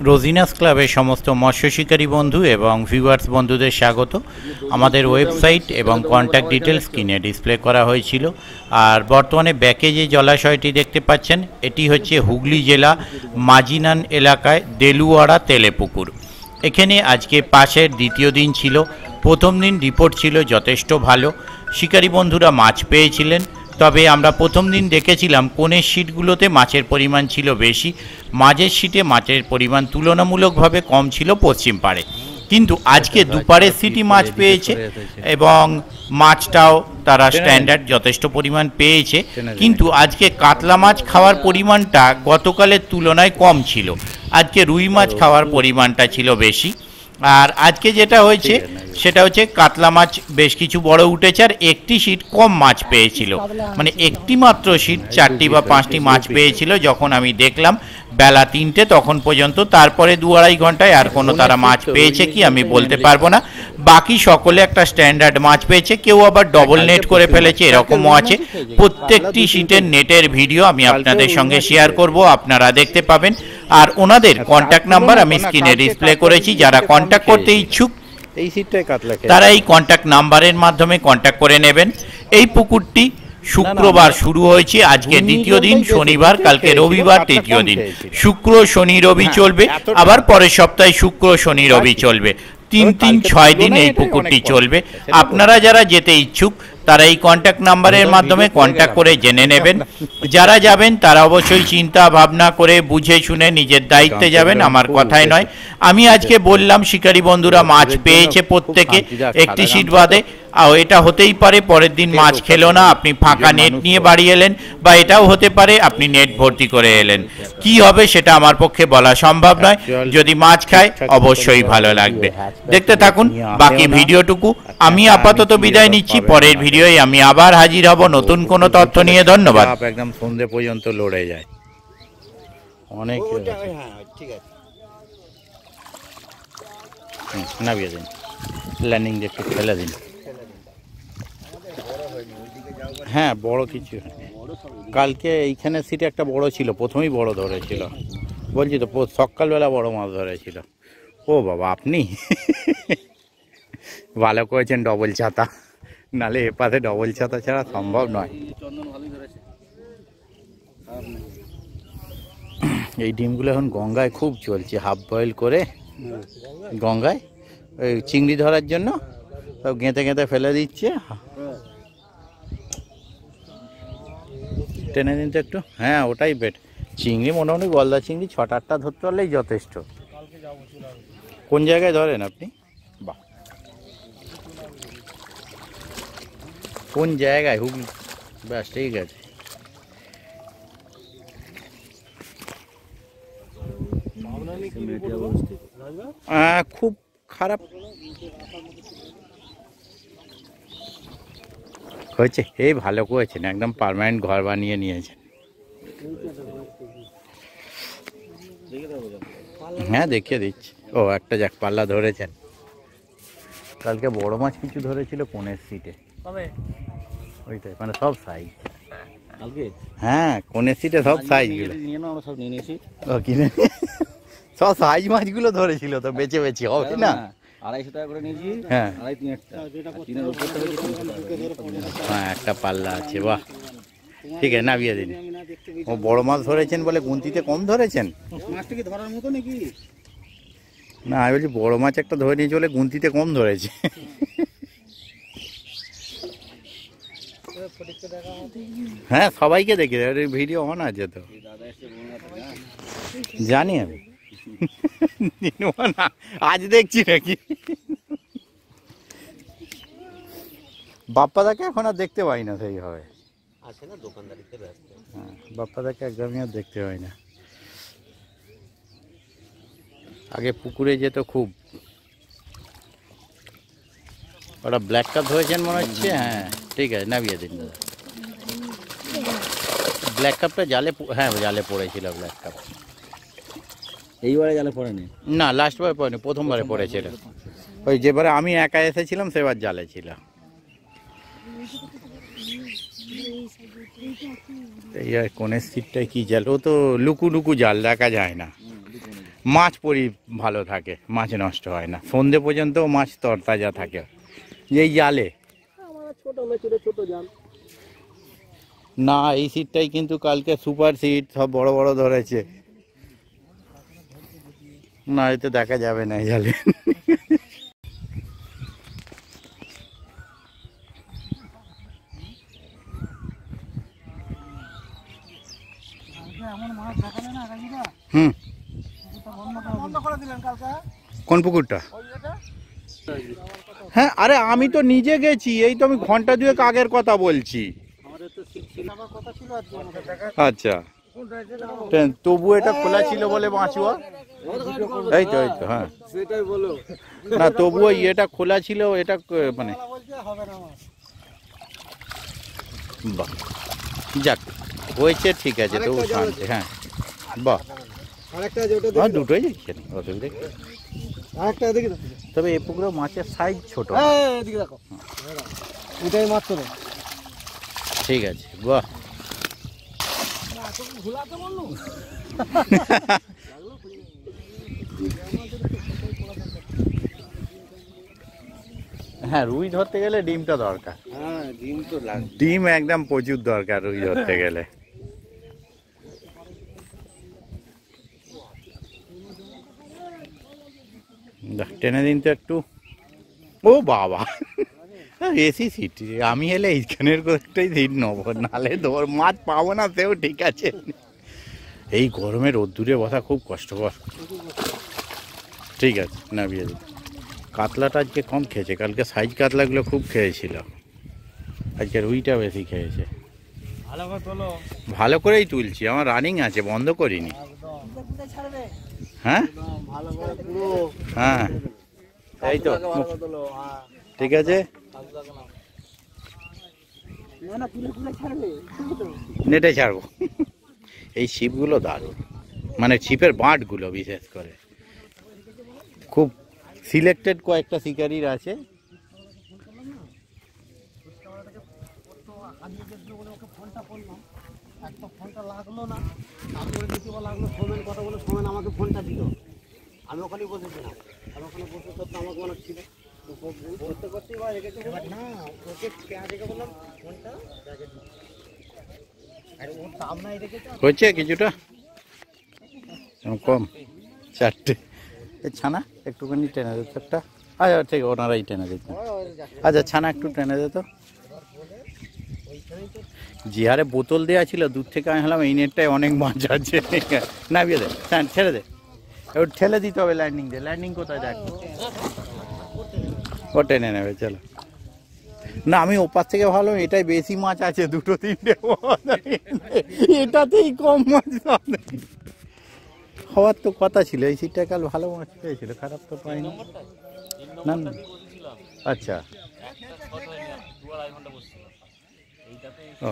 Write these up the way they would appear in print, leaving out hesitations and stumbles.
রোজিনাস ক্লাবের সমস্ত মৎস্য শিকারী বন্ধু এবং ভিউয়ার্স বন্ধুদের স্বাগত। আমাদের ওয়েবসাইট এবং কন্ট্যাক্ট ডিটেলস স্ক্রিনে ডিসপ্লে করা হয়েছিল। আর বর্তমানে ব্যাকে যে জলাশয়টি দেখতে পাচ্ছেন এটি হচ্ছে হুগলি জেলা মাজিনান এলাকায় দেলুয়াড়া তেলেপুকুর। এখানে আজকে পাশের দ্বিতীয় দিন ছিল। প্রথম দিন রিপোর্ট ছিল যথেষ্ট ভালো, শিকারী বন্ধুরা মাছ পেয়েছিলেন। তবে আমরা প্রথম দিন দেখেছিলাম কোণের শীটগুলোতে মাছের পরিমাণ ছিল বেশি, মাঝের শীটে মাছের পরিমাণ তুলনামূলকভাবে কম ছিল পশ্চিম পাড়ে। কিন্তু আজকে দুপারের সিটি মাছ পেয়েছে এবং মাছটাও তারা স্ট্যান্ডার্ড যথেষ্ট পরিমাণ পেয়েছে। কিন্তু আজকে কাতলা মাছ খাওয়ার পরিমাণটা গতকালের তুলনায় কম ছিল, আজকে রুই মাছ খাওয়ার পরিমাণটা ছিল বেশি। আর আজকে যেটা হয়েছে সেটা হচ্ছে কাতলা মাছ বেশ কিছু বড় উঠেছে আর একটি শীট কম মাছ পেয়েছিল, মানে একটি মাত্র শীট 4টি বা 5টি মাছ পেয়েছিল যখন আমি দেখলাম বেলা 3টে তখন পর্যন্ত। তারপরে 2-2.5 ঘন্টায় আর কোনো তারা মাছ পেয়েছে কি আমি বলতে পারবো না। বাকি সকলে একটা স্ট্যান্ডার্ড মাছ পেয়েছে, কেউ আবার ডবল নেট করে ফেলেছে, এরকমও আছে। প্রত্যেকটি শীটের নেটের ভিডিও আমি আপনাদের সঙ্গে শেয়ার করব, আপনারা দেখতে পাবেন। আর ওনাদের কন্ট্যাক্ট নাম্বার আমি স্ক্রিনে ডিসপ্লে করেছি, যারা কন্ট্যাক্ট করতে ইচ্ছুক তারা এই কন্ট্যাক্ট নাম্বারের মাধ্যমে কন্ট্যাক্ট করে নেবেন। এই পুকুরটি শুক্রবার শুরু হয়েছে, আজকে দ্বিতীয় দিন, শনিবার, কালকে রবিবার তৃতীয় দিন। শুক্র শনি রবি চলবে, আবার পরের সপ্তাহে শুক্র শনি রবি চলবে। 3-6 দিন এই পুকুরটি চলবে। আপনারা যারা যেতে ইচ্ছুক তারা এই কন্ট্যাক্ট নাম্বারের মাধ্যমে কন্ট্যাক্ট করে জেনে নেবেন। যারা যাবেন তারা অবশ্যই চিন্তা ভাবনা করে বুঝে শুনে নিজের দায়িত্বে যাবেন, আমার কথাই নয়। আমি আজকে বললাম শিকারী বন্ধুরা মাছ পেয়েছে প্রত্যেকে, একটি সিট বাদে। এটা হতেই পারে পরের দিন মাছ খেলো না, আপনি ফাঁকা নেট নিয়ে বাড়ি এলেন, বা এটাও হতে পারে আপনি নেট ভর্তি করে এলেন। কি হবে সেটা আমার পক্ষে বলা সম্ভব নয়। যদি মাছ খায় অবশ্যই ভালো লাগবে। দেখতে থাকুন বাকি ভিডিওটুকু। আমি আপাতত বিদায় নিচ্ছি, পরের ভিডিওয় আমি আবার হাজির হব নতুন কোনো তথ্য নিয়ে। ধন্যবাদ। একদম সন্ধ্যে পর্যন্ত লড়ে যায় অনেক। ঠিক আছে, নামিয়ে দিন, ল্যান্ডিং একটু ফেলে দিন। হ্যাঁ বড় কিছু, কালকে এইখানে সিটে একটা বড় ছিল, প্রথমেই বড় ধরেছিল। বলছি তো সকালবেলা বড় মাছ ধরেছিল। ও বাবা, আপনি ভালো করেছেন ডবল ছাতা, নালে এ পাশে ডবল ছাতা ছাড়া সম্ভব নয়। এই ডিমগুলো এখন গঙ্গায় খুব চলছে, হাফ বয়েল করে গঙ্গায় ওই চিংড়ি ধরার জন্য সব গেঁথে গেঁথে ফেলে দিচ্ছে। টেনে দিন তো একটু। হ্যাঁ ওটাই বেট। চিংড়ি মোটামুটি গলদা চিংড়ি 6-8টা ধরতে পারলেই যথেষ্ট। কোন জায়গায় ধরেন আপনি? বাহ, কোন জায়গায়? হুগলি? ব্যাস ঠিক আছে। খুব খারাপ হয়েছে, এই ভালো করেছেন, একদম পার্মানেন্ট ঘর বানিয়ে নিয়েছেন। হ্যাঁ দেখিয়ে দিচ্ছি। ও একটা যাক পাল্লা ধরেছেন। কালকে বড় মাছ কিছু ধরেছিল কোণের সিটে, ওইটাই মানে সব সাইজ। হ্যাঁ কোণের সিটে সব সাইজ গুলো কিনে সব সাইজ মাছগুলো ধরেছিল তো বেছে বেছে, হবে না? 250 টাকা করে নিয়েছি। হ্যাঁ 2.5-3 হ্যাঁ একটা পাল্লা আছে। বাহ ঠিক আছে, নামিয়ে দিন। ও বড় মাছ ধরেছেন বলে গুনতিতে কম ধরেছেন? মাছটা কি ধরার মতো নাকি? না আমি বলছি বড় মাছ একটা ধরে নিয়ে চলে গুনতিতে কম ধরেছে। হ্যাঁ সবাইকে দেখে ভিডিও অন আছে তো, জানি আমি। আজ দেখছি নাকি বাপ্পাদাকে এখন আর দেখতে পাই না সেইভাবে, আছে না দোকানদারিতে ব্যস্ত। হ্যাঁ বাপ্পাদাকে একদমই আর দেখতে পাই না। আগে পুকুরে যেত খুব। ওটা ব্ল্যাক কাপ ধরেছেন মনে হচ্ছে। হ্যাঁ ঠিক আছে, নামিয়ে দিন দাদা। ব্ল্যাক কাপটা জালে, হ্যাঁ জালে পড়েছিল ব্ল্যাক কাপ। এইবারে জালে পড়েনি? না লাস্টবার পড়েনি, প্রথমবারে পড়েছিল। ওই যেবারে আমি একা এসেছিলাম সেবার জালে ছিল। এই আর কোণের সিটটায় কি জাল, ও তো লুকু লুকু জাল, দেখা যায় না। মাছ ভালো থাকে, মাছ নষ্ট হয় না, সন্ধে পর্যন্ত মাছ তরতাজা থাকে এই জালে। না, এই সিটটাই কিন্তু কালকে সুপার সিট, সব বড় বড় ধরেছে। না, এতে দেখা যাবে না এই জালে। হুম, কোন পুকুরটা? হ্যাঁ, আরে আমি তো নিজে গেছি, এই তো আমি ঘন্টা দুয়েক আগের কথা বলছি। আচ্ছা, তবু এটা খোলা ছিল বলে বাঁচুয়া। এই তো হ্যাঁ, না তবুও এটা খোলা ছিল, এটা মানে বাহ, যাক হয়েছে, ঠিক আছে, তবু শান্তি। হ্যাঁ, বাহ, দুটোই দেখছেন, অসুবিধা। তবে এই পুকুরে মাছের সাইজ ছোট। ঠিক আছে, বাহ। হ্যাঁ, রুই ধরতে গেলে ডিমটা দরকার। ডিম একদম প্রচুর দরকার রুই ধরতে গেলে। টেনে দিন তো একটু। ও বাবা, এসি সিট। আমি এলে এইখানের কোথায় সিট নেবো, নালে ধর মাছ পাবো না, সেও ঠিক আছে। এই গরমে রোদ্দুরে বসা খুব কষ্টকর। ঠিক আছে, নামিয়ে দিন। কাতলাটা আজকে কম খেয়েছে, কালকে সাইজ কাতলাগুলো খুব খেয়েছিল, আজকে রুইটা বেশি খেয়েছে। ভালো করেই তুলছি, আমার রানিং আছে, বন্ধ করিনি। হ্যাঁ হ্যাঁ, এই তো ঠিক আছে। নেটে ছাড়বো। এই ছিপগুলো দারুণ, মানে ছিপের বাঁটগুলো বিশেষ করে খুব সিলেক্টেড কয়েকটা শিকারির আছে। আমাকে ফোনটা দিল, আমি ওখানে বসেছিলাম, আমি ওখানে বসে করতে আমাকে অনেক ছিল করতে করতে না, ওকে দেখে বললাম ফোনটা হয়েছে কিছুটা কম, চারটে। ছানা একটুখানি টেনে দিত একটা। আচ্ছা ঠিক, ওনারাই টেনে দিত। আচ্ছা, ছানা একটু টেনে দিত। যে হারে বোতল দেওয়া ছিল দূর থেকে, আমি হলাম এই নেটটায় অনেক মাছ আছে। নামিয়ে দে, ছেড়ে দে, এবার ঠেলে দিতে হবে। ল্যান্ডিং দে, ল্যান্ডিং কোথায় দেখ, ও টেনে নেবে। চলো না, আমি ওপার থেকে ভালো, এটাই বেশি মাছ আছে, দুটো তিনটে, এটাতেই কম মাছ হওয়ার তো কথা ছিল। এই সিটটা কাল ভালো মাছ পেয়েছিল, খারাপ তো পাইনি। না না, আচ্ছা, ও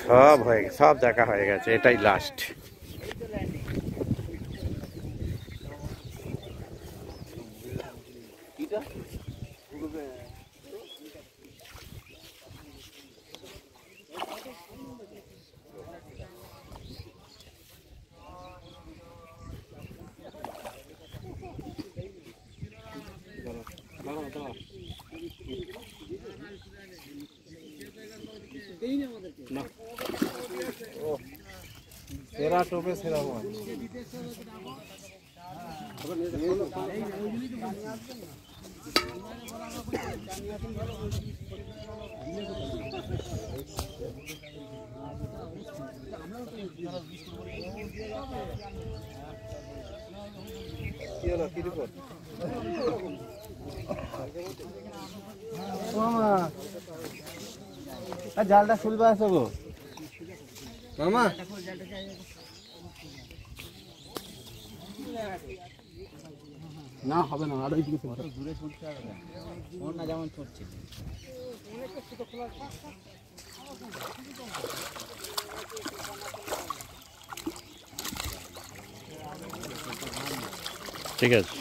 সব হয়ে গেছে, সব দেখা হয়ে গেছে, এটাই লাস্ট। সেরা টোপে সেরা মাছ। জালটা খুলবে আসো গো মামা। না হবে না, আরো দূরে ছুটতে হবে, না যেমন ছুটছে। ঠিক আছে।